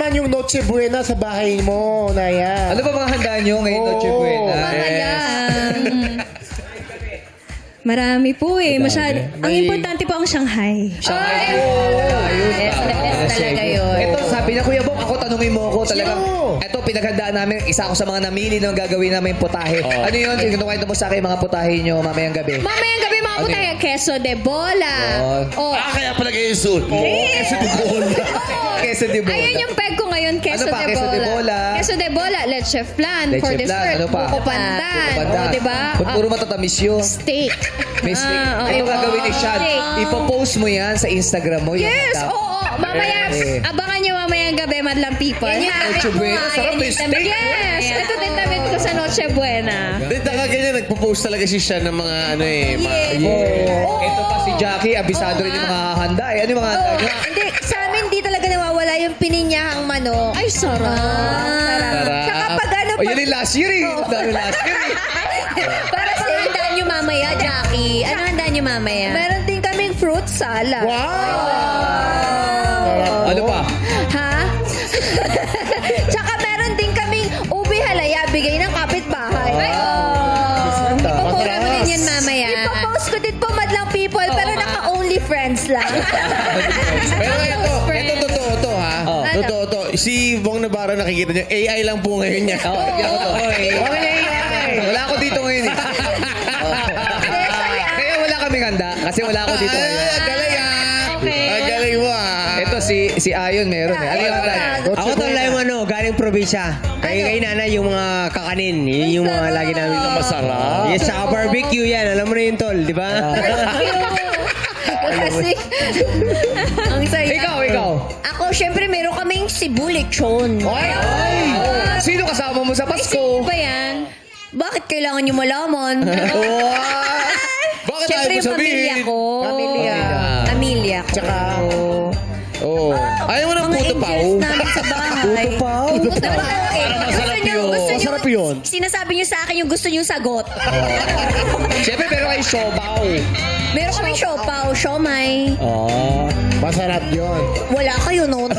naman yung Noche Buena sa bahay mo, Naya? Ano ba mga handa nyo ngayon, Noche Buena? Marami po eh. Masyado. Ang importante po ang Shanghai. Shanghai. Yes, the best talaga yun. Ito, sabi na Kuya Bong, ako tanungin mo ako talagang. Sino? Ito, pinaghandaan namin. Isa ako sa mga namili ng gagawin namin putahe. Ano yun? Kinukwento mo sa akin mga putahe nyo mamayang gabi. Mamayang gabi mga tayo, queso de bola. Oh. Kaya pala kayo suit. Queso de bola. Queso de bola. Ayun yung peg ko ngayon, queso Ano pa? de Queso de bola. bola. Queso de bola, leche flan Leche for flan, dessert. ano pa? Buko pandan. Buko pandan. O, diba? Kung puro matatamis yun. Steak. May steak. okay. Ito gagawin ni Sean. Steak. Ipopost mo yan sa Instagram mo. Yes, Yung oo. Mamaya, abangan nyo mamayang gabi, madlang people. Yan yung Noche Buena. Sarap yung steak. Yes, ito din damit ko sa Noche Buena. Dito ka ganyan, nagpo-post talaga si Sean ng mga ano eh. Ito pa si Jackie, abisado rin yung mga handa. Ano yung mga handa niya? Hindi, sa amin di talaga nawawala yung pininyahang manok. Ay, sarap. Sarap. Tsaka pag ano, O, yun yung last year eh. Dami last year eh. para sa handa nyo mamaya, Jackie. Ano handa nyo mamaya? Meron din kaming fruit salad. Ano pa? Ha? Tsaka meron din kaming ubi halaya, bigay ng kapitbahay. Ipopost mo din yan mamaya. Ipopost ko din po madlang people, pero naka-only friends lang. Pero ito totoo to ha. Oh. Totoo to. Si Bong Navarro nakikita niyo, AI lang po ngayon niya. Oo, hindi ako to. Wala ako dito ngayon eh. Kaya wala kaming handa kasi wala ako dito ngayon. Ang galing Ang galing mo Ito si Ayon meron eh. Ano yung handa? Ako tol yung ano, galing probinsya. Kay nanay yung mga kakanin. Yun yung mga lagi namin. Masarap. Yes, saka barbecue yan. Alam mo na yun tol, di ba? Kasi, ang saya. Ikaw. Ako, syempre, meron kaming Cebu lechon. Sino kasama mo sa Pasko? Ba yan? Bakit kailangan nyo malaman? Bakit Syempre, ayaw mo yung sabihin? pamilya ko. Pamilya ko. Tsaka, ayaw mo ng Mga puto pao. angels namin sa bahay. Puto pao? Puto pao. Masarap yun. Sinasabi nyo sa akin yung gusto nyo sagot. Siyempre meron kayo siopaw. Meron kami siopaw, siomay. Masarap yun. Wala kayo noon.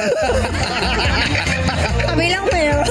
Kami lang meron.